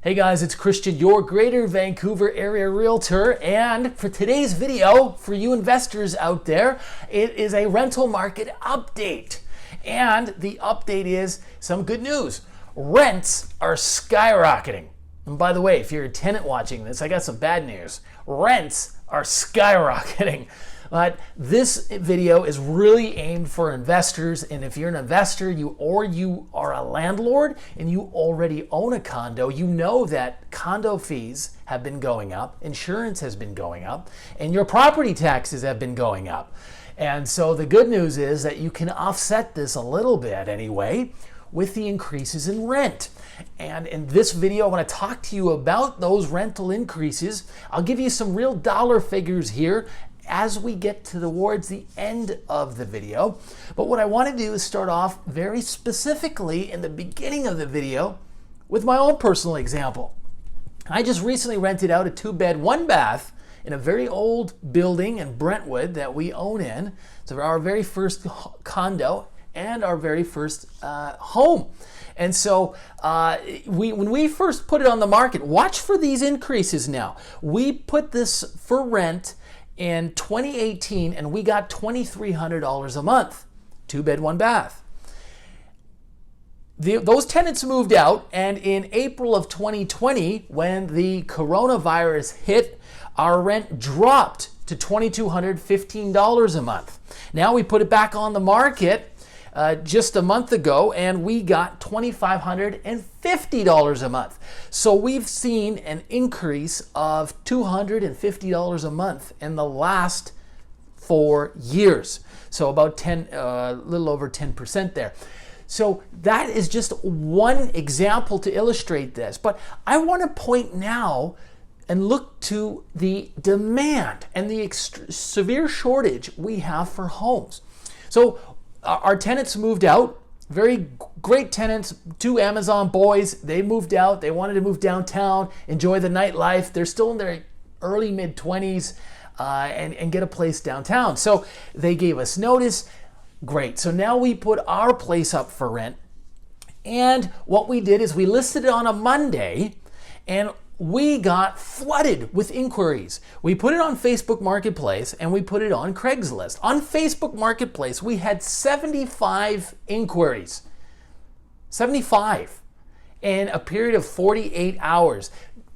Hey guys, it's Christian, your Greater Vancouver area realtor, and for today's video, for you investors out there, it is a rental market update. And the update is some good news. Rents are skyrocketing. And by the way, if you're a tenant watching this, I got some bad news. Rents are skyrocketing. But this video is really aimed for investors, and if you're an investor you are a landlord and you already own a condo, you know that condo fees have been going up, insurance has been going up, and your property taxes have been going up. And so the good news is that you can offset this a little bit anyway with the increases in rent. And in this video, I want to talk to you about those rental increases. I'll give you some real dollar figures here as we get towards the end of the video. But what I want to do is start off very specifically in the beginning of the video with my own personal example. I just recently rented out a 2-bed, 1-bath in a very old building in Brentwood that we own in. It's our very first condo and our very first home. And so when we first put it on the market, watch for these increases now. We put this for rent in 2018 and we got $2,300 a month, 2-bed, 1-bath. Those tenants moved out, and in April of 2020, when the coronavirus hit, our rent dropped to $2,215 a month. Now we put it back on the market just a month ago, and we got $2,550 a month. So we've seen an increase of $250 a month in the last 4 years. So about little over 10% there. So that is just one example to illustrate this. But I want to point now and look to the demand and the severe shortage we have for homes. So our tenants moved out, very great tenants, 2 Amazon boys. They moved out, they wanted to move downtown, enjoy the nightlife. They're still in their early mid-20s and get a place downtown. So they gave us notice. Great, so now we put our place up for rent. And what we did is we listed it on a Monday, and we got flooded with inquiries. We put it on Facebook Marketplace and we put it on Craigslist. On Facebook Marketplace, we had 75 inquiries. 75 in a period of 48 hours.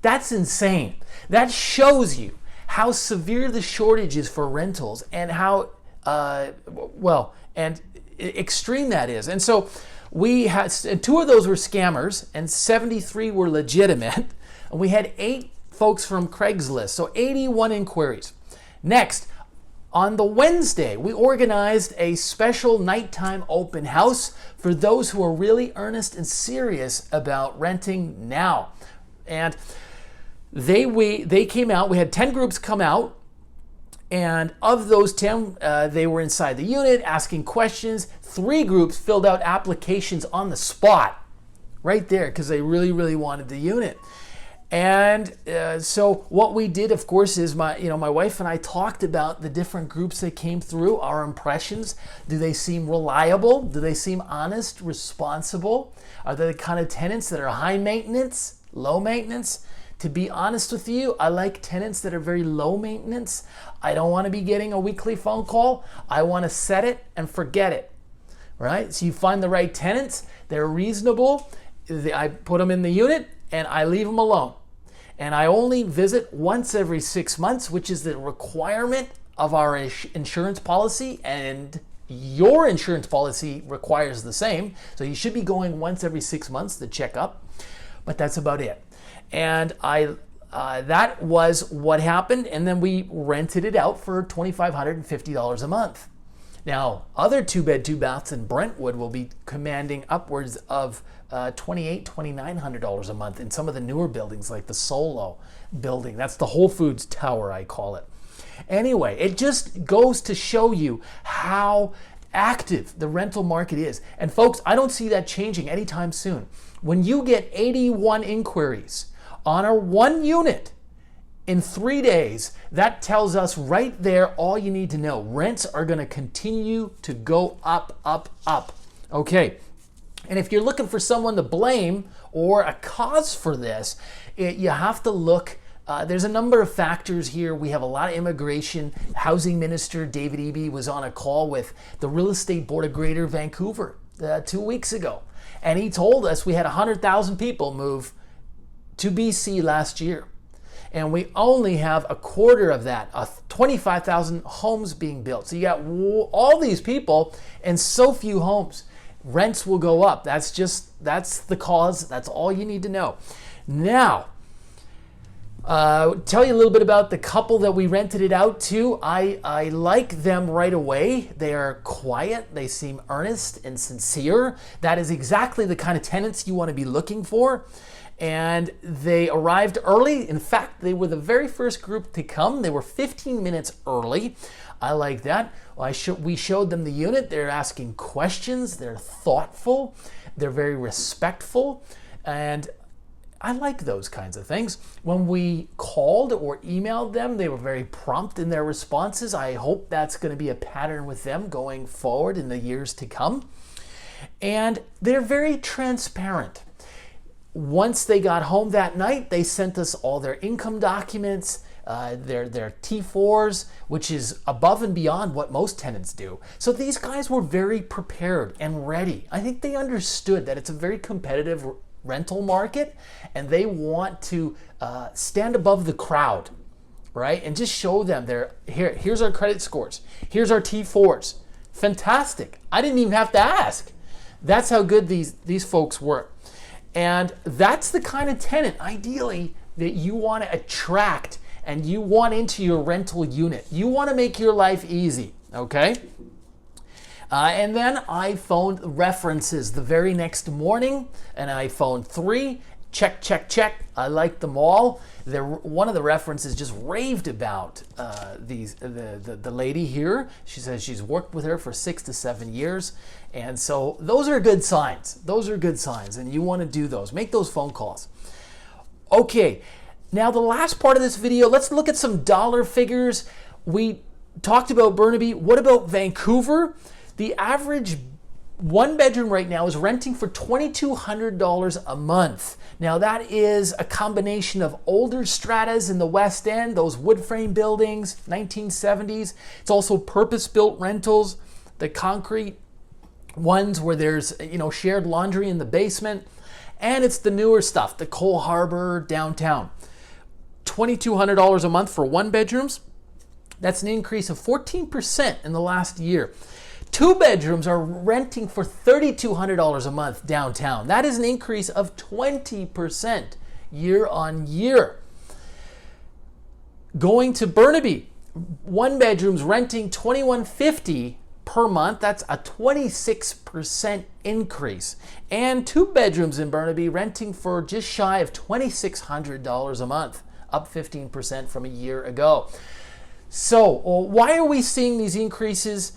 That's insane. That shows you how severe the shortage is for rentals and how, and extreme that is. And so we had, 2 of those were scammers and 73 were legitimate. And we had 8 folks from Craigslist, so 81 inquiries. Next, on the Wednesday, we organized a special nighttime open house for those who are really earnest and serious about renting now. And they came out. We had 10 groups come out. And of those 10, they were inside the unit asking questions. 3 groups filled out applications on the spot, right there, because they really, really wanted the unit. And so what we did, of course, is my wife and I talked about the different groups that came through, our impressions. Do they seem reliable? Do they seem honest, responsible? Are they the kind of tenants that are high maintenance, low maintenance? To be honest with you, I like tenants that are very low maintenance. I don't want to be getting a weekly phone call. I want to set it and forget it, right? So you find the right tenants, they're reasonable. I put them in the unit and I leave them alone. And I only visit once every 6 months, which is the requirement of our insurance policy, and your insurance policy requires the same. So you should be going once every 6 months to check up, but that's about it. And that was what happened, and then we rented it out for $2,550 a month. Now, other 2-bed, 2-baths in Brentwood will be commanding upwards of $2,800, $2,900 a month in some of the newer buildings like the Solo building. That's the Whole Foods Tower, I call it. Anyway, it just goes to show you how active the rental market is. And folks, I don't see that changing anytime soon. When you get 81 inquiries on a 1 unit in 3 days, that tells us right there all you need to know. Rents are going to continue to go up, up, up. Okay, And if you're looking for someone to blame or a cause for this, you have to look. There's a number of factors here. We have a lot of immigration. Housing Minister David Eby was on a call with the Real Estate Board of Greater Vancouver 2 weeks ago. And he told us we had 100,000 people move to BC last year. And we only have a quarter of that, 25,000 homes being built. So you got all these people and so few homes. Rents will go up. That's the cause. That's all you need to know. Now, tell you a little bit about the couple that we rented it out to. I like them right away. They are quiet. They seem earnest and sincere. That is exactly the kind of tenants you want to be looking for. And they arrived early. In fact, they were the very first group to come. They were 15 minutes early. I like that. We showed them the unit. They're asking questions. They're thoughtful. They're very respectful. And I like those kinds of things. When we called or emailed them, they were very prompt in their responses. I hope that's going to be a pattern with them going forward in the years to come. And they're very transparent. Once they got home that night, they sent us all their income documents, their T4s, which is above and beyond what most tenants do. So these guys were very prepared and ready. I think they understood that it's a very competitive rental market and they want to stand above the crowd, right? And just show them here's our credit scores. Here's our T4s. Fantastic. I didn't even have to ask. That's how good these folks were. And that's the kind of tenant, ideally, that you want to attract and you want into your rental unit. You want to make your life easy, okay? And then I phoned references the very next morning, and I phoned 3. Check, check, check. I liked them all. One of the references just raved about the lady here. She says she's worked with her for 6 to 7 years. And so those are good signs. Those are good signs, and you want to do those. Make those phone calls. Okay, now the last part of this video, let's look at some dollar figures. We talked about Burnaby. What about Vancouver? The average one bedroom right now is renting for $2,200 a month. Now that is a combination of older stratas in the West End, those wood frame buildings, 1970s. It's also purpose-built rentals, the concrete ones where there's shared laundry in the basement, and it's the newer stuff, the Cole Harbor downtown. $2,200 a month for one bedrooms. That's an increase of 14% in the last year. 2 bedrooms are renting for $3,200 a month downtown. That is an increase of 20% year on year. Going to Burnaby, 1 bedrooms renting $2,150 per month. That's a 26% increase. And 2 bedrooms in Burnaby renting for just shy of $2,600 a month, up 15% from a year ago. So why are we seeing these increases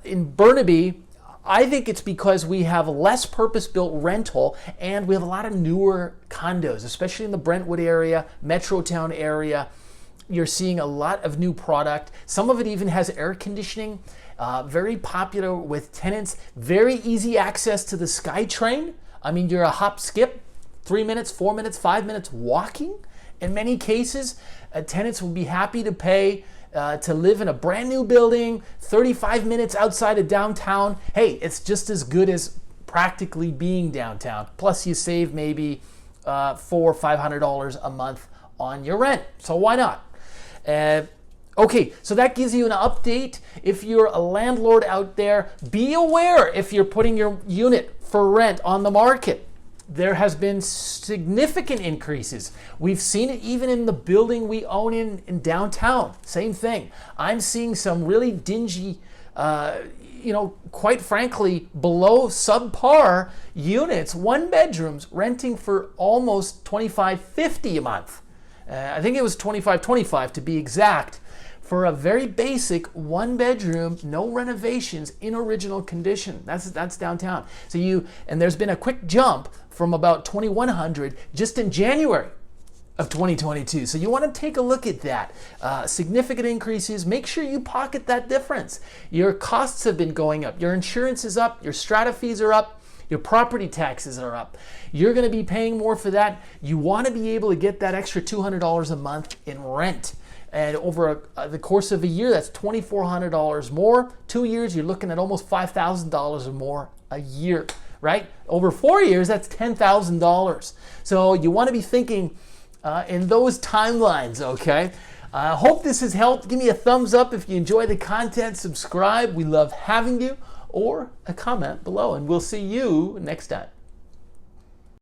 in Burnaby? I think it's because we have less purpose-built rental and we have a lot of newer condos, especially in the Brentwood area, Metrotown area. You're seeing a lot of new product. Some of it even has air conditioning, very popular with tenants, very easy access to the SkyTrain. I mean, you're a hop, skip, 3 minutes, 4 minutes, 5 minutes walking. In many cases, tenants will be happy to pay to live in a brand new building, 35 minutes outside of downtown. Hey, it's just as good as practically being downtown. Plus you save maybe $400 or $500 a month on your rent. So why not? Okay, so that gives you an update. If you're a landlord out there, be aware if you're putting your unit for rent on the market. There has been significant increases. We've seen it even in the building we own in downtown. Same thing. I'm seeing some really dingy, quite frankly, below subpar units, 1 bedrooms, renting for almost $2,550 a month. I think it was $2,525 to be exact, for a very basic 1 bedroom, no renovations, in original condition. That's downtown. And there's been a quick jump from about $2,100 just in January of 2022. So you want to take a look at that. Significant increases. Make sure you pocket that difference. Your costs have been going up. Your insurance is up. Your strata fees are up. Your property taxes are up. You're going to be paying more for that. You want to be able to get that extra $200 a month in rent. And over the course of a year, that's $2,400 more. 2 years, you're looking at almost $5,000 or more a year, right? Over 4 years, that's $10,000. So you want to be thinking in those timelines, okay? I hope this has helped. Give me a thumbs up if you enjoy the content. Subscribe. We love having you. Or a comment below. And we'll see you next time.